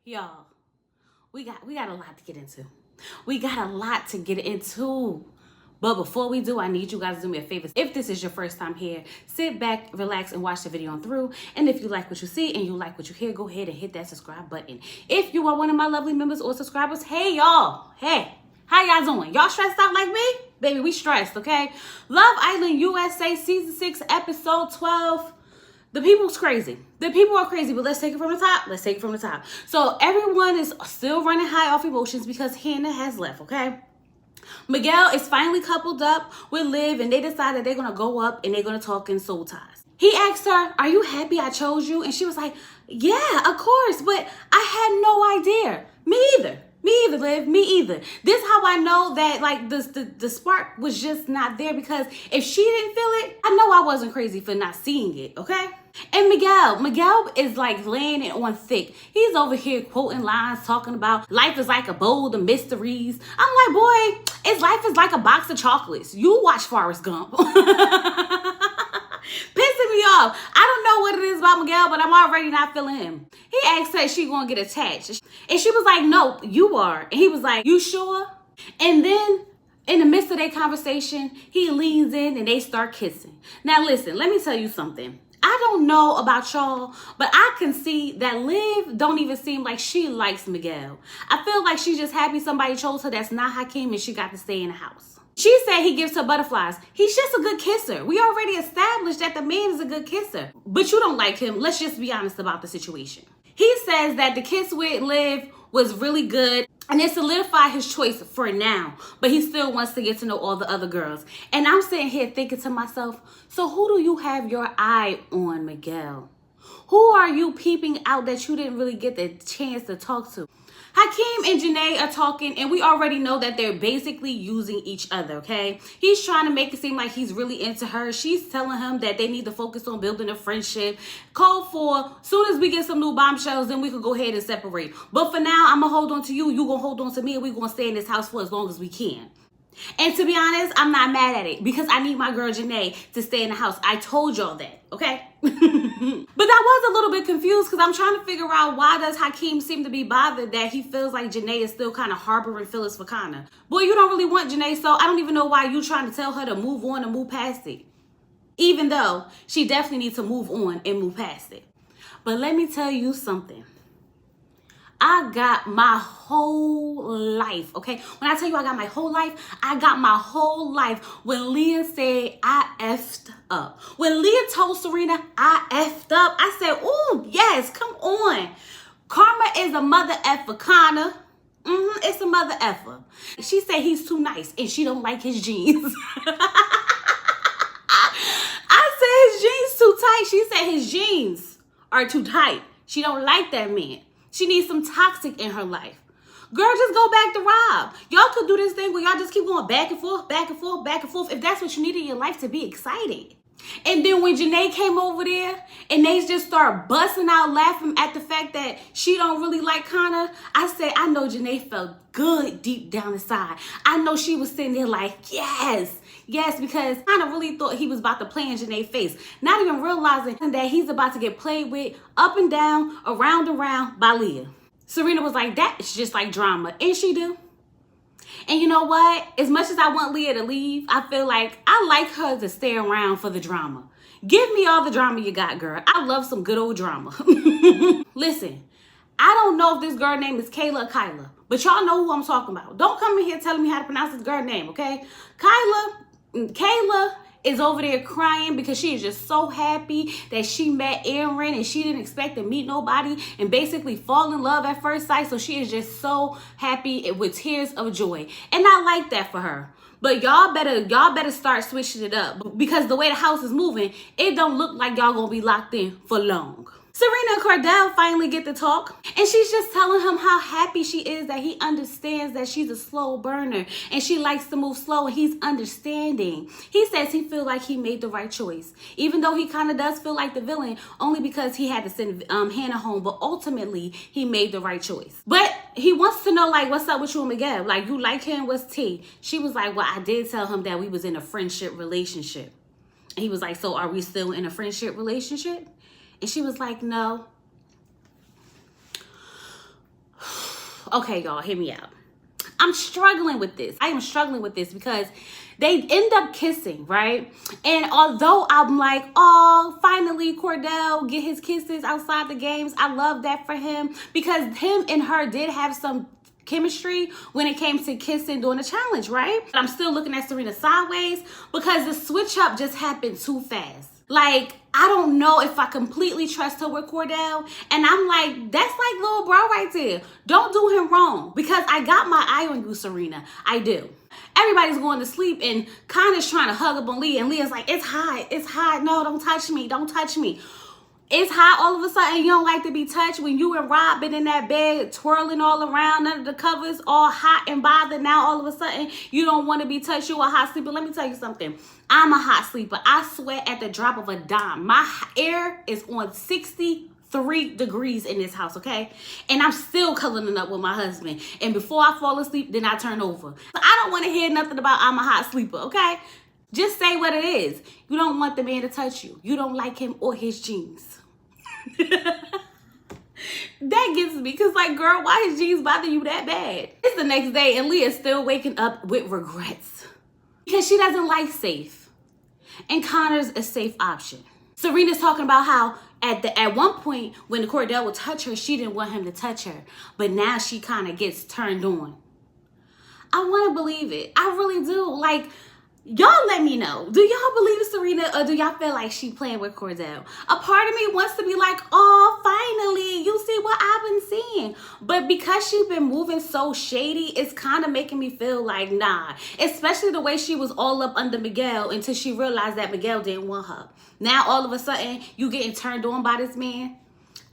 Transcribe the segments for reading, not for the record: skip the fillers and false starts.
Y'all, we got a lot to get into. We got a lot to get into. But before we do, I need you guys to do me a favor. If this is your first time here, sit back, relax, and watch the video on through. And if you like what you see and you like what you hear, go ahead and hit that subscribe button. If you are one of my lovely members or subscribers, hey y'all, hey, how y'all doing? Y'all stressed out like me? Baby, we stressed, okay? Love Island USA Season 6, Episode 12. The people's crazy. The people are crazy, but let's take it from the top. Let's take it from the top. So everyone is still running high off emotions because Hannah has left, okay? Miguel is finally coupled up with Liv, and they decided they're going to go up and they're going to talk in soul ties. He asked her, are you happy I chose you? And she was like, yeah, of course, but I had no idea. Me either. Me either, Liv. Me either. This is how I know that like the spark was just not there, because if she didn't feel it, I know I wasn't crazy for not seeing it, okay? And Miguel is like laying it on thick. He's over here quoting lines, talking about life is like a bowl of mysteries. I'm like, boy, life is like a box of chocolates. You watch Forrest Gump. Pissing me off. I don't know what it is about Miguel, but I'm already not feeling him. He asked her if she gonna get attached. And she was like, no, you are. And he was like, you sure? And then in the midst of their conversation, he leans in and they start kissing. Now listen, let me tell you something. I don't know about y'all, but I can see that Liv don't even seem like she likes Miguel. I feel like she's just happy somebody chose her that's not Hakeem and she got to stay in the house. She said he gives her butterflies. He's just a good kisser. We already established that the man is a good kisser. But you don't like him. Let's just be honest about the situation. He says that the kiss with Liv was really good and it solidified his choice for now. But he still wants to get to know all the other girls. And I'm sitting here thinking to myself, so who do you have your eye on, Miguel? Who are you peeping out that you didn't really get the chance to talk to? Hakeem and Janae are talking, and we already know that they're basically using each other, okay? He's trying to make it seem like he's really into her. She's telling him that they need to focus on building a friendship. Call for, soon as we get some new bombshells, then we could go ahead and separate. But for now, I'm going to hold on to you. You going to hold on to me, and we're going to stay in this house for as long as we can. And to be honest, I'm not mad at it because I need my girl Janae to stay in the house. I told y'all that, okay? But I was a little bit confused because I'm trying to figure out why does Hakeem seem to be bothered that he feels like Janae is still kind of harboring feelings for Connor. Boy, you don't really want Janae, so I don't even know why you trying to tell her to move on and move past it. Even though she definitely needs to move on and move past it. But let me tell you something. I got my whole life, okay? When I tell you I got my whole life, I got my whole life when Leah said I effed up. When Leah told Serena I effed up, I said, oh, yes, come on. Karma is a mother effer, Connor. It's a mother effer. She said he's too nice and she don't like his jeans. I said his jeans too tight. She said his jeans are too tight. She don't like that man. She needs some toxic in her life. Girl, just go back to Rob. Y'all could do this thing where y'all just keep going back and forth, back and forth, back and forth, if that's what you need in your life to be excited. And then when Janae came over there and they just start busting out laughing at the fact that she don't really like Connor, I said, I know Janae felt good deep down inside. I know she was sitting there like, yes, because Connor really thought he was about to play in Janae's face, not even realizing that he's about to get played with up and down, around and around by Leah. Serena was like, that is just like drama. And she do. And you know what? As much as I want Leah to leave, I feel like I like her to stay around for the drama. Give me all the drama you got, girl. I love some good old drama. Listen, I don't know if this girl name is Kayla or Kyla, but y'all know who I'm talking about. Don't come in here telling me how to pronounce this girl name, okay? Kayla is over there crying because she is just so happy that she met Aaron and she didn't expect to meet nobody and basically fall in love at first sight. So she is just so happy with tears of joy. And I like that for her. But y'all better start switching it up because the way the house is moving, it don't look like y'all gonna be locked in for long. Serena and Cordell finally get to talk, and she's just telling him how happy she is that he understands that she's a slow burner and she likes to move slow, and he's understanding. He says he feels like he made the right choice, even though he kind of does feel like the villain only because he had to send Hannah home, but ultimately he made the right choice. But he wants to know, like, what's up with you and Miguel? Like, you like him? What's tea? She was like, well, I did tell him that we was in a friendship relationship. And he was like, so are we still in a friendship relationship? And she was like, no. Okay, y'all, hear me out. I'm struggling with this. I am struggling with this because they end up kissing, right? And although I'm like, oh, finally Cordell get his kisses outside the games. I love that for him because him and her did have some chemistry when it came to kissing during the challenge, right? But I'm still looking at Serena sideways because the switch up just happened too fast. Like, I don't know if I completely trust her with Cordell. And I'm like, that's like little bro right there. Don't do him wrong because I got my eye on you, Serena. I do. Everybody's going to sleep and Connor's trying to hug up on Leah. And Leah's like, it's hot. It's hot. No, don't touch me. Don't touch me. It's hot all of a sudden. You don't like to be touched when you and Rob been in that bed twirling all around under the covers, all hot and bothered. Now all of a sudden you don't want to be touched. You a hot sleeper. Let me tell you something. I'm a hot sleeper. I sweat at the drop of a dime. My air is on 63 degrees in this house, okay? And I'm still cuddling up with my husband. And before I fall asleep, then I turn over. I don't want to hear nothing about I'm a hot sleeper, okay? Just say what it is. You don't want the man to touch you. You don't like him or his jeans. That gets me because, like, girl, why his jeans bother you that bad? It's the next day and Leah's still waking up with regrets because she doesn't like safe and Connor's a safe option. Serena's talking about how at one point when Cordell would touch her, she didn't want him to touch her, but now she kind of gets turned on. I want to believe it. I really do. Like, y'all let me know. Do y'all believe Serena or do y'all feel like she playing with Cordell? A part of me wants to be like, oh, finally, you see what I've been seeing. But because she's been moving so shady, it's kind of making me feel like, nah. Especially the way she was all up under Miguel until she realized that Miguel didn't want her. Now, all of a sudden, you getting turned on by this man?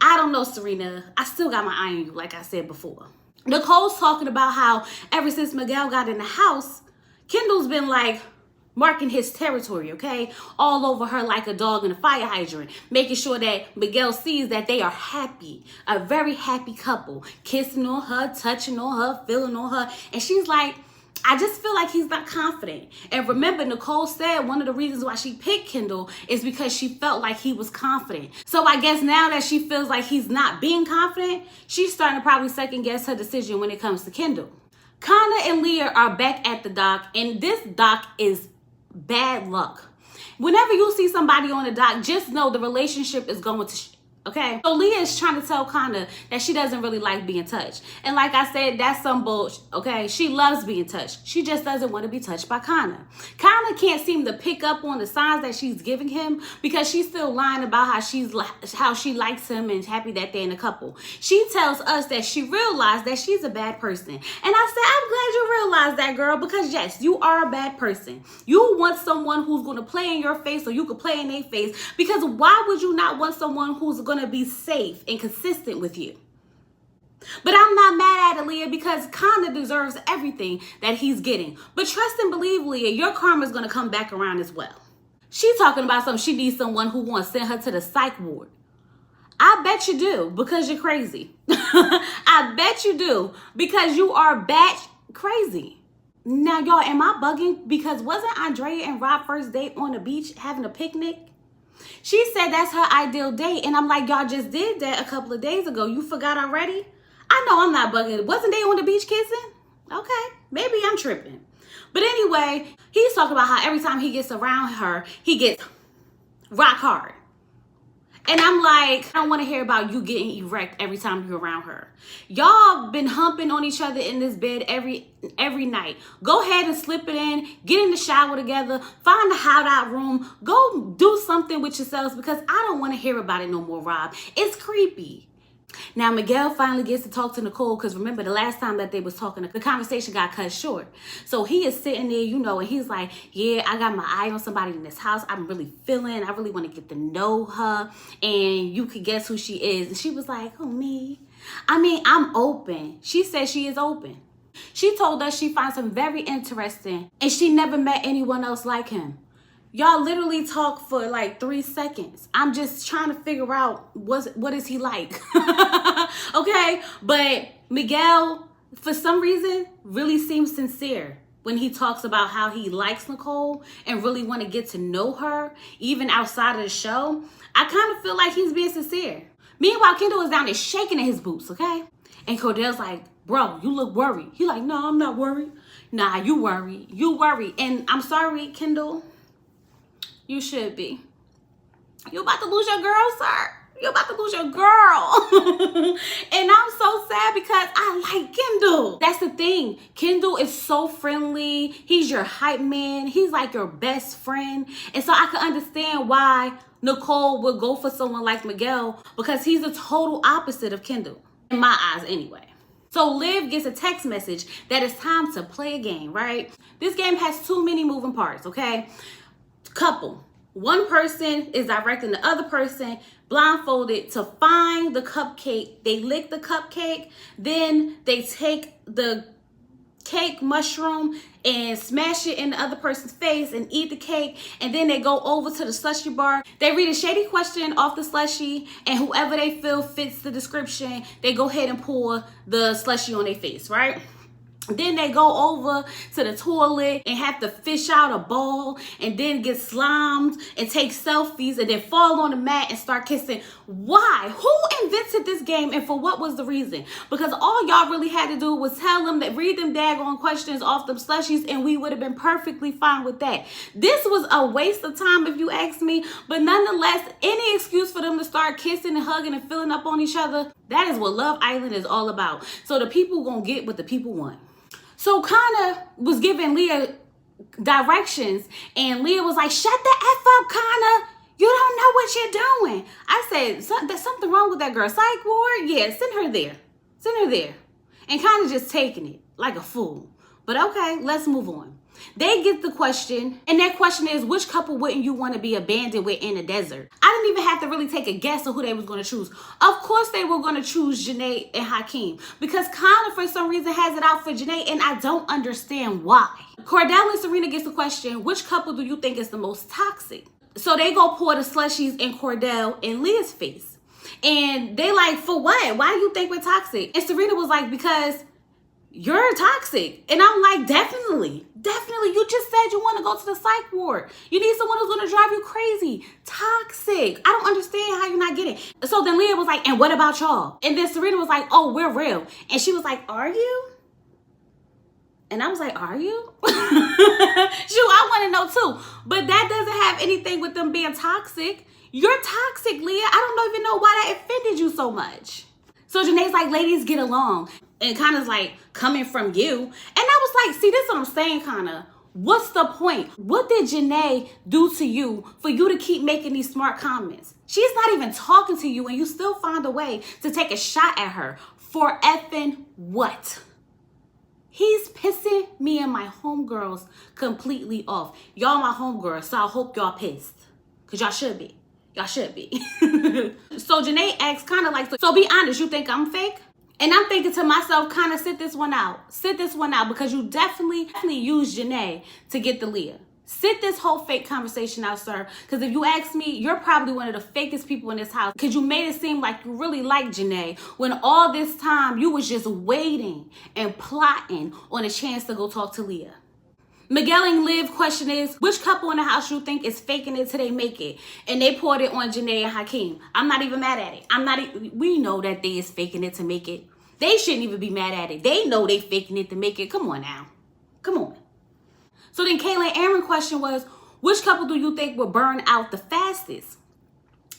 I don't know, Serena. I still got my eye on you, like I said before. Nicole's talking about how ever since Miguel got in the house, Kendall's been like, marking his territory, okay? All over her like a dog in a fire hydrant, making sure that Miguel sees that they are happy, a very happy couple, kissing on her, touching on her, feeling on her. And she's like, I just feel like he's not confident. And remember, Nicole said one of the reasons why she picked Kendall is because she felt like he was confident. So I guess now that she feels like he's not being confident, she's starting to probably second guess her decision when it comes to Kendall. Connor and Leah are back at the dock, and this dock is bad luck. Whenever you see somebody on the dock, just know the relationship is going to okay? So Leah is trying to tell Connor that she doesn't really like being touched. And like I said, that's some bullshit, okay? She loves being touched. She just doesn't want to be touched by Connor. Connor can't seem to pick up on the signs that she's giving him because she's still lying about how she likes him and is happy that they're in a couple. She tells us that she realized that she's a bad person. And I said, I'm glad you realized that, girl, because yes, you are a bad person. You want someone who's going to play in your face so you can play in their face, because why would you not want someone who's going to be safe and consistent with you? But I'm not mad at it, Leah, because Connor deserves everything that he's getting. But trust and believe, Leah, your karma's going to come back around as well. She's talking about something. She needs someone who wants to send her to the psych ward. I bet you do, because you're crazy. I bet you do, because you are batch crazy. Now, y'all, am I bugging? Because wasn't Andrea and Rob first date on the beach having a picnic? She said that's her ideal date. And I'm like, y'all just did that a couple of days ago. You forgot already? I know I'm not bugging. Wasn't they on the beach kissing? Okay, maybe I'm tripping. But anyway, he's talking about how every time he gets around her, he gets rock hard. And I'm like, I don't want to hear about you getting erect every time you're around her. Y'all been humping on each other in this bed every night. Go ahead and slip it in. Get in the shower together. Find a hideout room. Go do something with yourselves, because I don't want to hear about it no more, Rob. It's creepy. Now, Miguel finally gets to talk to Nicole, because remember the last time that they was talking, the conversation got cut short. So he is sitting there, you know, and he's like, yeah, I got my eye on somebody in this house. I'm really feeling, I really want to get to know her. And you could guess who she is. And she was like, oh, me? I mean, I'm open. She said she is open. She told us she finds him very interesting and she never met anyone else like him. Y'all literally talk for like 3 seconds. I'm just trying to figure out what is he like. Okay, but Miguel, for some reason, really seems sincere when he talks about how he likes Nicole and really want to get to know her, even outside of the show. I kind of feel like he's being sincere. Meanwhile, Kendall is down there shaking in his boots, okay? And Cordell's like, bro, you look worried. He like, no, I'm not worried. Nah, you worry. You worry. And I'm sorry, Kendall. You should be. You about to lose your girl, sir. You about to lose your girl. And I'm so sad because I like Kendall. That's the thing. Kendall is so friendly. He's your hype man. He's like your best friend. And so I can understand why Nicole would go for someone like Miguel, because he's a total opposite of Kendall. In my eyes, anyway. So Liv gets a text message that it's time to play a game, right? This game has too many moving parts, okay? Couple. One person is directing the other person blindfolded to find the cupcake. They lick the cupcake. Then they take the cake mushroom and smash it in the other person's face and eat the cake. And then they go over to the slushie bar. They read a shady question off the slushie, and whoever they feel fits the description, they go ahead and pour the slushie on their face, right? Then they go over to the toilet and have to fish out a ball and then get slimed and take selfies and then fall on the mat and start kissing. Why? Who invented this game and for what was the reason? Because all y'all really had to do was tell them that read them daggone questions off them slushies and we would have been perfectly fine with that. This was a waste of time if you ask me, but nonetheless, any excuse for them to start kissing and hugging and filling up on each other, that is what Love Island is all about. So the people gonna get what the people want. So Connor was giving Leah directions, and Leah was like, shut the F up, Connor. You don't know what you're doing. I said, there's something wrong with that girl. Psych ward? Yeah, send her there. Send her there. And Connor just taking it like a fool. But okay, let's move on. They get the question, and that question is, which couple wouldn't you want to be abandoned with in the desert? I didn't even have to really take a guess of who they was going to choose. Of course they were going to choose Janae and Hakeem, because Connor for some reason has it out for Janae, and I don't understand why. Cordell and Serena gets the question, which couple do you think is the most toxic? So they go pour the slushies in Cordell and Leah's face. And they like, for what? Why do you think we're toxic? And Serena was like, because you're toxic. And I'm like, definitely. You just said you want to go to the psych ward. You need someone who's going to drive you crazy. Toxic. I don't understand how you're not getting. So then Leah was like, and what about y'all? And then Serena was like, oh, we're real. And she was like, are you? And I was like, are you? Shoot, I want to know too. But that doesn't have anything with them being toxic. You're toxic, Leah. I don't even know why that offended you so much. So Janae's like, ladies, get along. And Connor's like, coming from you. And I was like, see, this is what I'm saying, Connor. What's the point? What did Janae do to you for you to keep making these smart comments? She's not even talking to you and you still find a way to take a shot at her. For effing what? He's pissing me and my homegirls completely off. Y'all my homegirls, so I hope y'all pissed. Because y'all should be. Y'all should be. So Janae asks Connor like, so be honest, you think I'm fake? And I'm thinking to myself, kind of sit this one out. Sit this one out, because you definitely used Janae to get the Leah. Sit this whole fake conversation out, sir. Because if you ask me, you're probably one of the fakest people in this house. Because you made it seem like you really liked Janae when all this time you was just waiting and plotting on a chance to go talk to Leah. Miguel and Liv question is, which couple in the house you think is faking it till they make it? And they poured it on Janae and Hakeem. I'm not even mad at it. We know that they is faking it to make it. They shouldn't even be mad at it. They know they faking it to make it. Come on now. Come on. So then Kayla and Aaron question was, which couple do you think will burn out the fastest?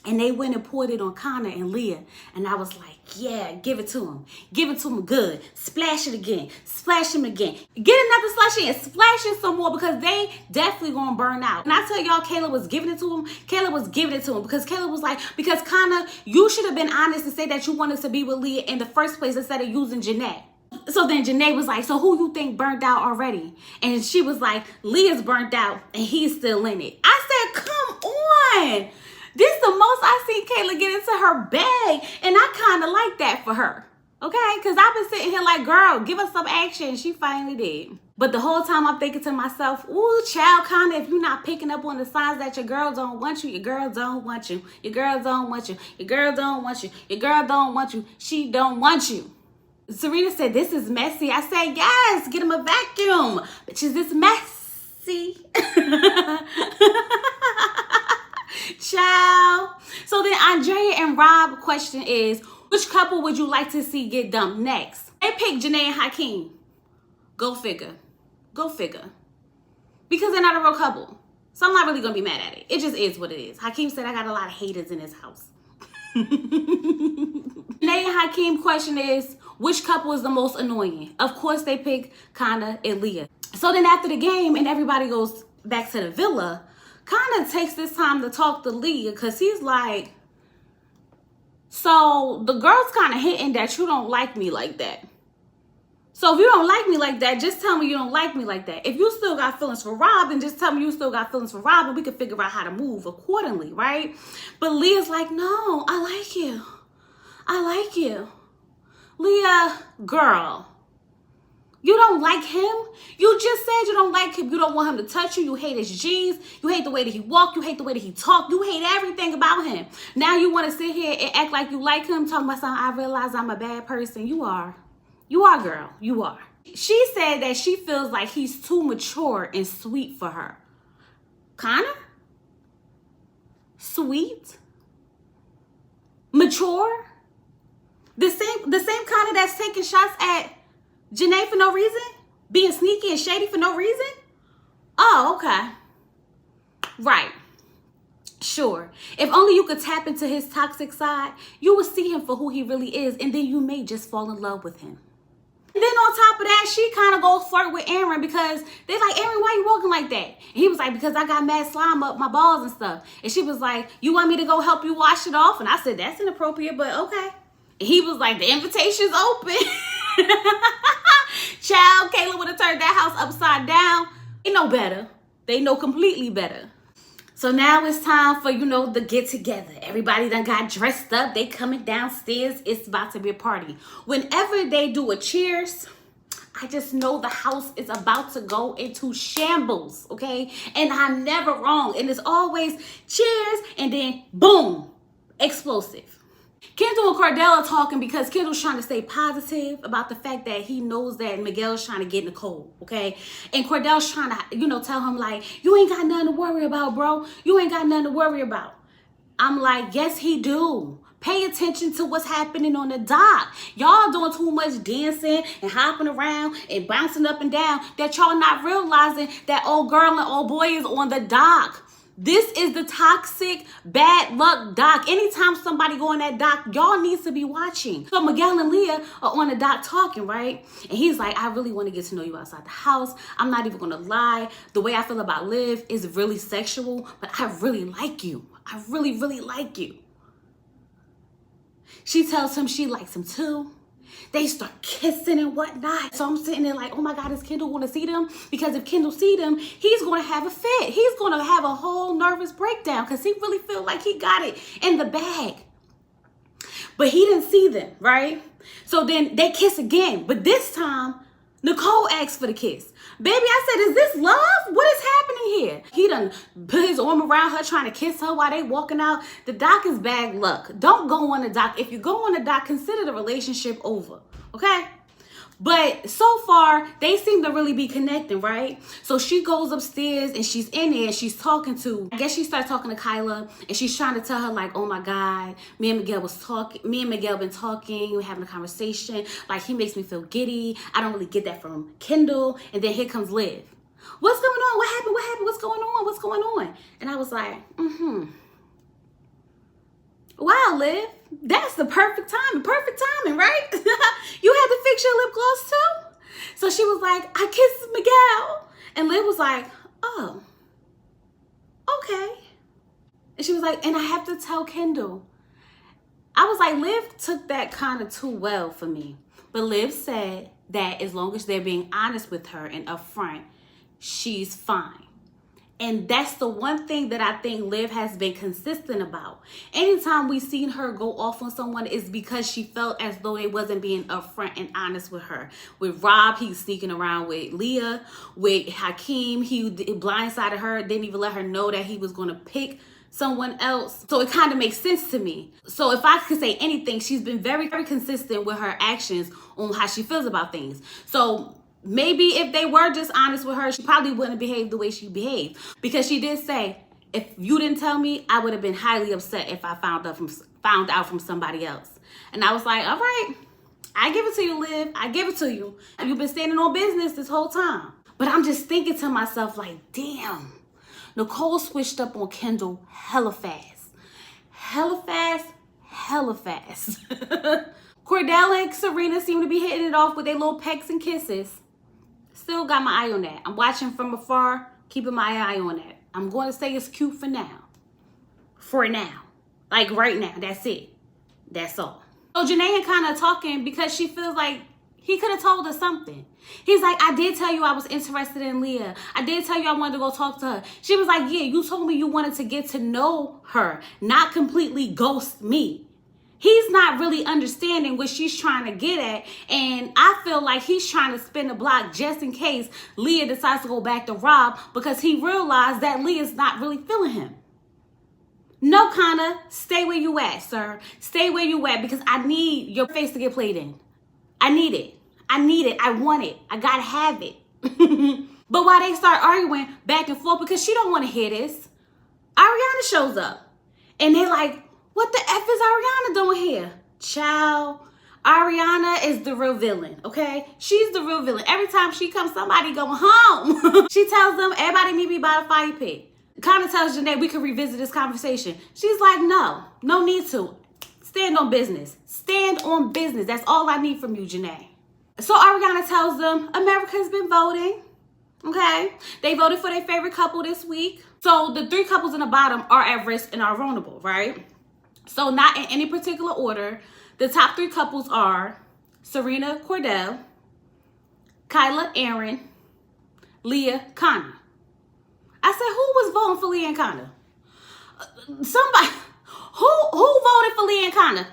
And they went and poured it on Connor and Leah. And I was like, yeah, give it to him. Give it to him good. Splash it again. Splash him again. Get another slushie and splash it some more, because they definitely gonna burn out. And I tell y'all, Kayla was giving it to him. Kayla was giving it to him because Kayla was like, because Connor, you should have been honest and say that you wanted to be with Leah in the first place instead of using Janae. So then Janae was like, so who you think burnt out already? And she was like, Leah's burnt out and he's still in it. I said, come on. This is the most I seen Kayla get into her bag, and I kind of like that for her, okay? Because I've been sitting here like, girl, give us some action. She finally did. But the whole time I'm thinking to myself, ooh, child, kind of, if you're not picking up on the signs that your girl don't want you, your girl don't want you, your girl don't want you, your girl don't want you, your girl don't want you, she don't want you. Serena said, this is messy. I said, yes, get him a vacuum. Bitches, this messy. Ciao. So then Andrea and Rob question is, Which couple would you like to see get dumped next? They picked Janae and Hakeem. Go figure. Go figure. Because they're not a real couple. So I'm not really going to be mad at it. It just is what it is. Hakeem said I got a lot of haters in his house. Janae and Hakeem question is, which couple is the most annoying? Of course they pick Kana and Leah. So then after the game and everybody goes back to the villa, Kana takes this time to talk to Leah because he's like, so the girl's kind of hinting that you don't like me like that. So if you don't like me like that, just tell me you don't like me like that. If you still got feelings for Rob, then just tell me you still got feelings for Rob and we can figure out how to move accordingly, right? But Leah's like, no, I like you. I like you. Leah, girl, you don't like him? You just said you don't like him. You don't want him to touch you. You hate his jeans. You hate the way that he walked. You hate the way that he talked. You hate everything about him. Now you want to sit here and act like you like him, talking about something, I realize I'm a bad person. You are. You are, girl. You are. She said that she feels like he's too mature and sweet for her. Connor? Sweet? Mature? The same Connor that's taking shots at Janae for no reason? Being sneaky and shady for no reason? Oh, okay. Right. Sure. If only you could tap into his toxic side, you would see him for who he really is, and then you may just fall in love with him. And then on top of that, she kind of goes flirt with Aaron because they're like, Aaron, why you walking like that? And he was like, because I got mad slime up my balls and stuff. And she was like, you want me to go help you wash it off? And I said, that's inappropriate, but okay. And he was like, the invitation's open. Child, Kayla would have turned that house upside down. They know better. They know completely better. So now it's time for, the get together. Everybody done got dressed up. They coming downstairs. It's about to be a party. Whenever they do a cheers, I just know the house is about to go into shambles, okay? And I'm never wrong. And it's always cheers and then boom, explosive. Kendall and Cordell are talking because Kendall's trying to stay positive about the fact that he knows that Miguel's trying to get Nicole, okay? And Cordell's trying to, tell him like, you ain't got nothing to worry about, bro. You ain't got nothing to worry about. I'm like, yes, he do. Pay attention to what's happening on the dock. Y'all doing too much dancing and hopping around and bouncing up and down that y'all not realizing that old girl and old boy is on the dock. This is the toxic, bad luck dock. Anytime somebody go on that dock, y'all needs to be watching. So Miguel and Leah are on the dock talking, right? And he's like, I really want to get to know you outside the house. I'm not even going to lie. The way I feel about Liv is really sexual, but I really like you. I really, really like you. She tells him she likes him too. They start kissing and whatnot. So I'm sitting there like, oh my God, is Kendall going to see them? Because if Kendall see them, he's going to have a fit. He's going to have a whole nervous breakdown because he really feel like he got it in the bag. But he didn't see them, right? So then they kiss again. But this time, Nicole asks for the kiss. Baby, I said, is this love? What is happening here? He done put his arm around her trying to kiss her while they walking out. The dock is bad luck. Don't go on the dock. If you go on the dock, consider the relationship over, okay? But so far, they seem to really be connecting, right? So she goes upstairs and she's in there and she's talking to, I guess she starts talking to Kyla and she's trying to tell her like, oh my God, me and Miguel been talking, we're having a conversation. Like he makes me feel giddy. I don't really get that from Kendall. And then here comes Liv. What's going on? What happened? What happened? What's going on? What's going on? And I was like, wow, Liv, that's the perfect timing, right? You had to fix your lip gloss too? So she was like, I kissed Miguel. And Liv was like, oh, okay. And she was like, and I have to tell Kendall. I was like, Liv took that kind of too well for me. But Liv said that as long as they're being honest with her and upfront, she's fine. And that's the one thing that I think Liv has been consistent about. Anytime we've seen her go off on someone is because she felt as though they wasn't being upfront and honest with her. With Rob, he was sneaking around with Leah. With Hakeem, he blindsided her, didn't even let her know that he was going to pick someone else. So it kind of makes sense to me. So if I could say anything, she's been very, very consistent with her actions on how she feels about things. So maybe if they were just honest with her, she probably wouldn't behave the way she behaved. Because she did say, if you didn't tell me, I would have been highly upset if I found out from somebody else. And I was like, all right, I give it to you, Liv. I give it to you. You've been standing on business this whole time. But I'm just thinking to myself, like, damn, Nicole switched up on Kendall hella fast. Hella fast, hella fast. Cordell and Serena seem to be hitting it off with their little pecks and kisses. Still got my eye on that. I'm watching from afar, keeping my eye on that. I'm going to say it's cute for now. For now. Like right now. That's it. That's all. So Janae kind of talking because she feels like he could have told her something. He's like, I did tell you I was interested in Leah. I did tell you I wanted to go talk to her. She was like, yeah, you told me you wanted to get to know her, not completely ghost me. He's not really understanding what she's trying to get at. And I feel like he's trying to spin the block just in case Leah decides to go back to Rob because he realized that Leah's not really feeling him. No, Connor, stay where you at, sir. Stay where you at because I need your face to get played in. I need it. I need it. I want it. I gotta have it. But while they start arguing back and forth because she don't want to hear this, Ariana shows up. And they're like, what the F is Ariana doing here? Child, Ariana is the real villain, okay? She's the real villain. Every time she comes, somebody going home. She tells them, everybody meet me by the fire pit. Kind of tells Janae we can revisit this conversation. She's like, no need to. Stand on business. Stand on business. That's all I need from you, Janae. So Ariana tells them America's been voting, okay? They voted for their favorite couple this week. So the 3 couples in the bottom are at risk and are vulnerable, right? So not in any particular order. The top 3 couples are Serena, Cordell, Kyla, Aaron, Leah, Connor. I said, who was voting for Leah and Connor? Somebody. Who voted for Leah and Connor?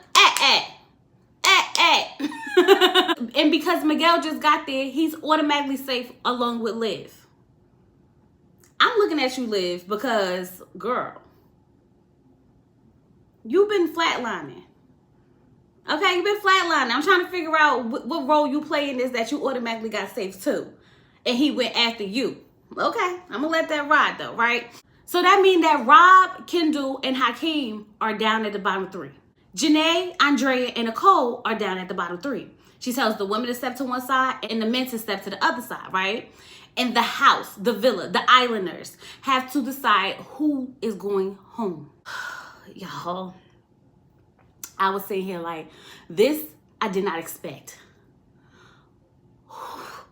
And because Miguel just got there, he's automatically safe along with Liv. I'm looking at you, Liv, because, girl, you've been flatlining. Okay, you've been flatlining. I'm trying to figure out what role you play in this that you automatically got safe too. And he went after you. Okay, I'm gonna let that ride though, right? So that means that Rob, Kendall, and Hakeem are down at the bottom 3. Janae, Andrea, and Nicole are down at the bottom 3. She tells the women to step to one side and the men to step to the other side, right? And the house, the villa, the islanders have to decide who is going home. Y'all, I was sitting here like, this I did not expect.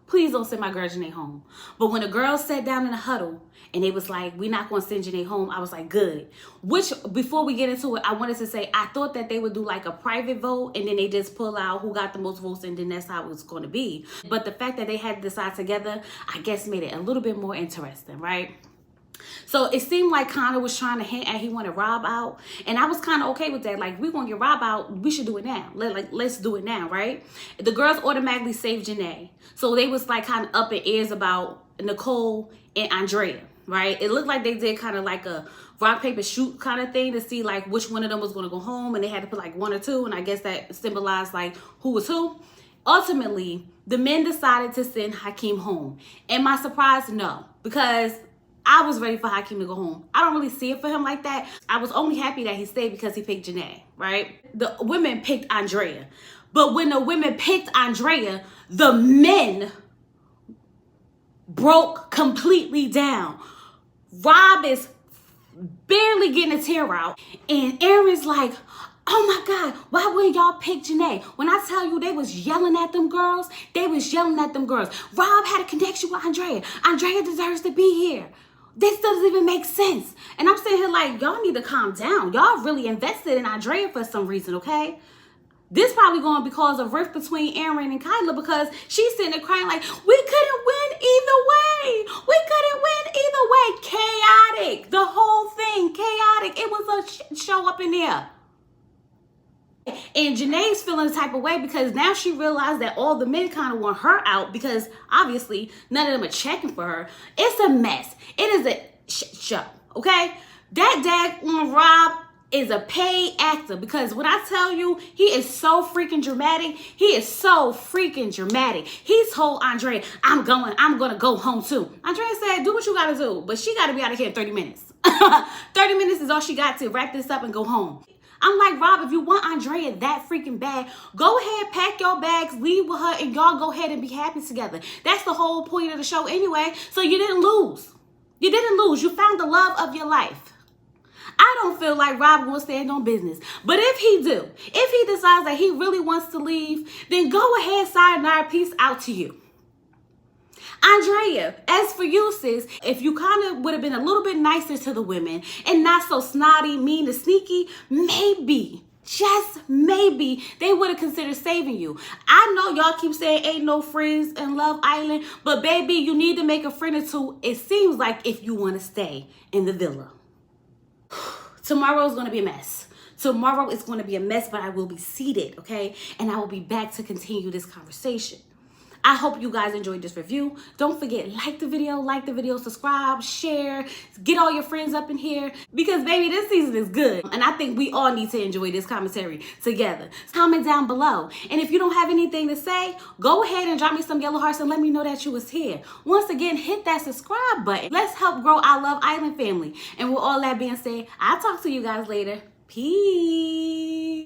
Please don't send my girl Janae home. But when the girls sat down in the huddle and they was like, we're not going to send Janae home, I was like, good. Which, before we get into it, I wanted to say, I thought that they would do like a private vote and then they just pull out who got the most votes and then that's how it was going to be. But the fact that they had to decide together, I guess made it a little bit more interesting, right? So it seemed like Connor was trying to hint at he wanted Rob out. And I was kind of okay with that. Like, we're going to get Rob out. We should do it now. Let's do it now, right? The girls automatically saved Janae. So they was like kind of up in airs about Nicole and Andrea, right? It looked like they did kind of like a rock, paper, shoot kind of thing to see like which one of them was going to go home. And they had to put like 1 or 2. And I guess that symbolized like who was who. Ultimately, the men decided to send Hakeem home. Am I surprised? No. Because I was ready for Hakeem to go home. I don't really see it for him like that. I was only happy that he stayed because he picked Janae, right? The women picked Andrea. But when the women picked Andrea, the men broke completely down. Rob is barely getting a tear out. And Aaron's like, oh my God, why wouldn't y'all pick Janae? When I tell you they was yelling at them girls, they was yelling at them girls. Rob had a connection with Andrea. Andrea deserves to be here. This doesn't even make sense. And I'm sitting here like, y'all need to calm down. Y'all really invested in Andrea for some reason, okay? This probably going to be cause a rift between Aaron and Kyla because she's sitting there crying like, we couldn't win either way. We couldn't win either way. Chaotic. The whole thing, chaotic. It was a show up in there. And Janae's feeling the type of way because now she realized that all the men kind of want her out because obviously none of them are checking for her. It's a mess. It is a show, okay? That on Rob is a paid actor because when I tell you he is so freaking dramatic, he is so freaking dramatic. He told Andrea, I'm gonna go home too. Andrea said, do what you gotta do, but she gotta be out of here in 30 minutes. 30 minutes is all she got to wrap this up and go home. I'm like, Rob, if you want Andrea that freaking bad, go ahead, pack your bags, leave with her, and y'all go ahead and be happy together. That's the whole point of the show anyway. So you didn't lose. You didn't lose. You found the love of your life. I don't feel like Rob will stand on business. But if he do, if he decides that he really wants to leave, then go ahead, sayonara, peace out to you. Andrea, as for you, sis, if you kind of would have been a little bit nicer to the women and not so snotty, mean, and sneaky, maybe, just maybe, they would have considered saving you. I know y'all keep saying ain't no friends in Love Island, but baby, you need to make a friend or two, it seems like, if you want to stay in the villa. Tomorrow is going to be a mess. Tomorrow is going to be a mess, but I will be seated, okay? And I will be back to continue this conversation. I hope you guys enjoyed this review. Don't forget, like the video, subscribe, share, get all your friends up in here, because baby, this season is good. And I think we all need to enjoy this commentary together. Comment down below. And if you don't have anything to say, go ahead and drop me some yellow hearts and let me know that you was here. Once again, hit that subscribe button. Let's help grow our Love Island family. And with all that being said, I'll talk to you guys later. Peace.